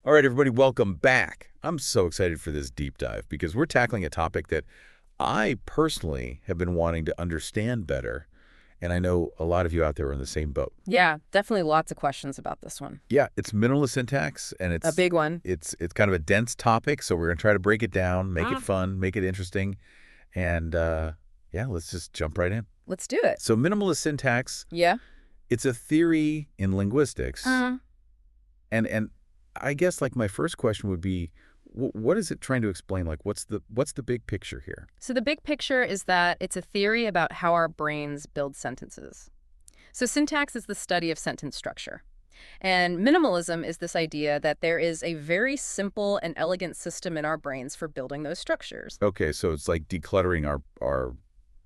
All right, everybody, welcome back. I'm so excited for this deep dive because we're tackling a topic that I personally have been wanting to understand better, and I know a lot of you out there are in the same boat. Yeah, definitely lots of questions about this one. Yeah, it's minimalist syntax, and A big one. it's kind of a dense topic, so we're going to try to break it down, make it fun, make it interesting, and yeah, let's just jump right in. Let's do it. So minimalist syntax, Yeah. it's a theory in linguistics, Uh, and I guess like my first question would be, what is it trying to explain? Like, what's the big picture here? so the big picture is that it's a theory about how our brains build sentences. So syntax is the study of sentence structure. And minimalism is this idea that there is a very simple and elegant system in our brains for building those structures. Okay, so it's like decluttering our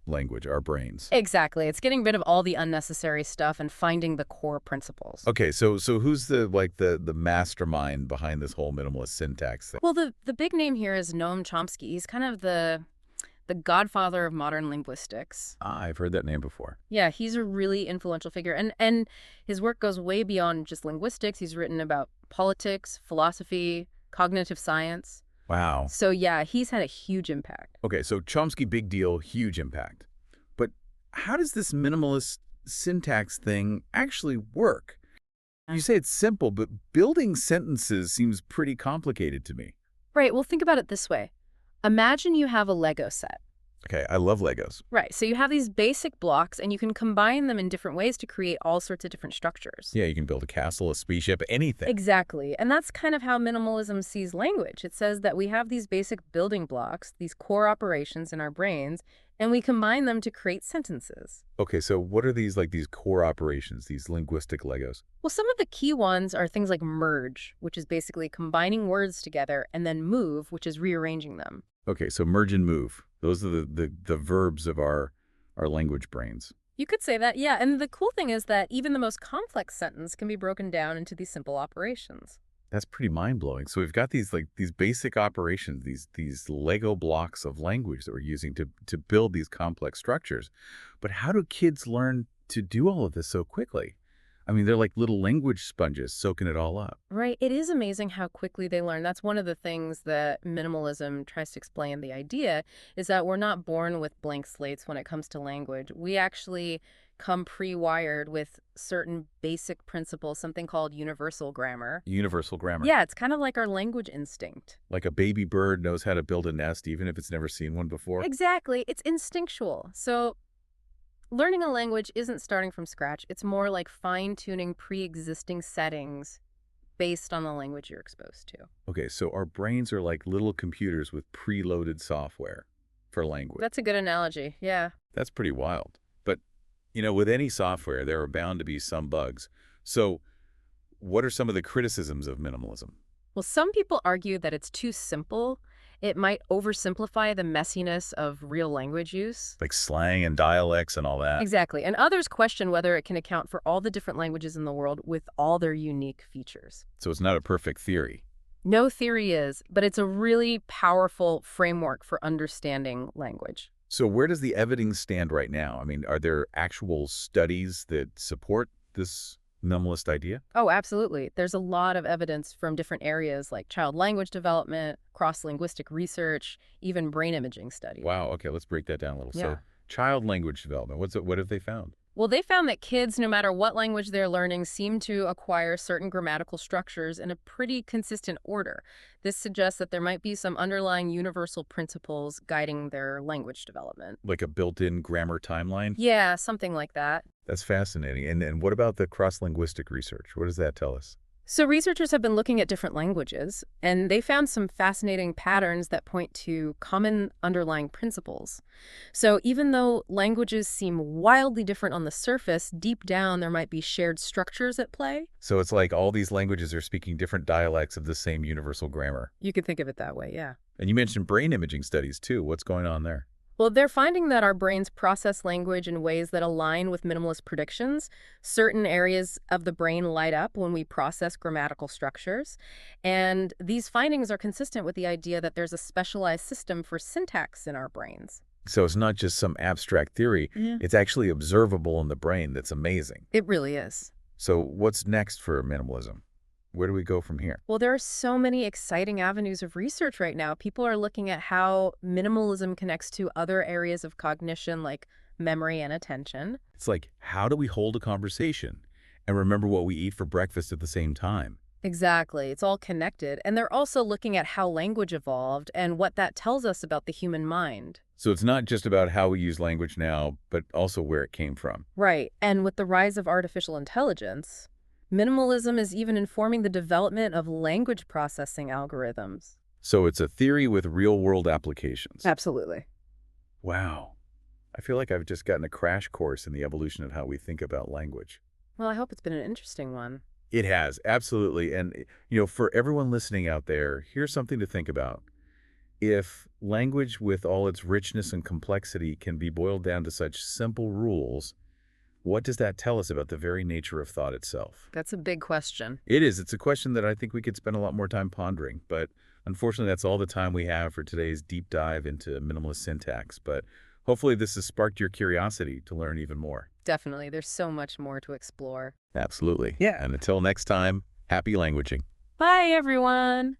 language, our brains. Exactly. It's getting rid of all the unnecessary stuff and finding the core principles. Okay, so who's the mastermind behind this whole minimalist syntax thing? Well, the big name here is Noam Chomsky. He's kind of the godfather of modern linguistics. Ah, I've heard that name before. Yeah, he's a really influential figure. And his work goes way beyond just linguistics. He's written about politics, philosophy, cognitive science. Wow. So yeah, he's had a huge impact. Okay, so Chomsky, big deal, huge impact. But how does this minimalist syntax thing actually work? You say it's simple, but building sentences seems pretty complicated to me. Right, well, think about it this way. Imagine you have a Lego set. Okay, I love Legos. Right, so you have these basic blocks, and you can combine them in different ways to create all sorts of different structures. Yeah, you can build a castle, a spaceship, anything. Exactly, and that's kind of how minimalism sees language. It says that we have these basic building blocks, these core operations in our brains, and we combine them to create sentences. Okay, so what are these core operations, these linguistic Legos? Well, some of the key ones are things like merge, which is basically combining words together, and then move, which is rearranging them. Okay, so merge and move. Those are the verbs of our language brains. You could say that, yeah. And the cool thing is that even the most complex sentence can be broken down into these simple operations. That's pretty mind-blowing. So we've got these basic operations, these Lego blocks of language that we're using to build these complex structures. But how do kids learn to do all of this so quickly? I mean, they're like little language sponges soaking it all up. Right. It is amazing how quickly they learn. That's one of the things that minimalism tries to explain. The idea is that we're not born with blank slates when it comes to language. We actually come pre-wired with certain basic principles, something called universal grammar. Universal grammar. Yeah, it's kind of like our language instinct. Like a baby bird knows how to build a nest even if it's never seen one before. Exactly. It's instinctual. So learning a language isn't starting from scratch. It's more like fine-tuning pre-existing settings based on the language you're exposed to. Okay, so our brains are like little computers with preloaded software for language. That's a good analogy. Yeah. That's pretty wild. But, with any software, there are bound to be some bugs. So what are some of the criticisms of minimalism? Well, some people argue that it's too simple. It might oversimplify the messiness of real language use. Like slang and dialects and all that. Exactly. And others question whether it can account for all the different languages in the world with all their unique features. So it's not a perfect theory. No theory is, but it's a really powerful framework for understanding language. So where does the evidence stand right now? I mean, are there actual studies that support this minimalist idea? Oh, absolutely. There's a lot of evidence from different areas like child language development, cross-linguistic research, even brain imaging studies. Wow. Okay, let's break that down a little. Yeah. So child language development, what have they found? Well, they found that kids, no matter what language they're learning, seem to acquire certain grammatical structures in a pretty consistent order. This suggests that there might be some underlying universal principles guiding their language development. Like a built-in grammar timeline? Yeah, something like that. That's fascinating. And what about the cross-linguistic research? What does that tell us? So researchers have been looking at different languages, and they found some fascinating patterns that point to common underlying principles. So even though languages seem wildly different on the surface, deep down there might be shared structures at play. So it's like all these languages are speaking different dialects of the same universal grammar. You could think of it that way, yeah. And you mentioned brain imaging studies, too. What's going on there? Well, they're finding that our brains process language in ways that align with minimalist predictions. Certain areas of the brain light up when we process grammatical structures. And these findings are consistent with the idea that there's a specialized system for syntax in our brains. So it's not just some abstract theory. Yeah. It's actually observable in the brain. That's amazing. It really is. So what's next for minimalism? Where do we go from here? Well, there are so many exciting avenues of research right now. People are looking at how minimalism connects to other areas of cognition like memory and attention. It's like, how do we hold a conversation and remember what we eat for breakfast at the same time? Exactly. It's all connected. And they're also looking at how language evolved and what that tells us about the human mind. So it's not just about how we use language now, but also where it came from. Right. And with the rise of artificial intelligence, minimalism is even informing the development of language processing algorithms. So it's a theory with real-world applications. Absolutely. Wow. I feel like I've just gotten a crash course in the evolution of how we think about language. Well, I hope it's been an interesting one. It has, absolutely. And, for everyone listening out there, here's something to think about. If language with all its richness and complexity can be boiled down to such simple rules, what does that tell us about the very nature of thought itself? That's a big question. It is. It's a question that I think we could spend a lot more time pondering, but unfortunately that's all the time we have for today's deep dive into minimalist syntax. But hopefully this has sparked your curiosity to learn even more. Definitely. There's so much more to explore. Absolutely. Yeah. And until next time, happy languaging. Bye, everyone.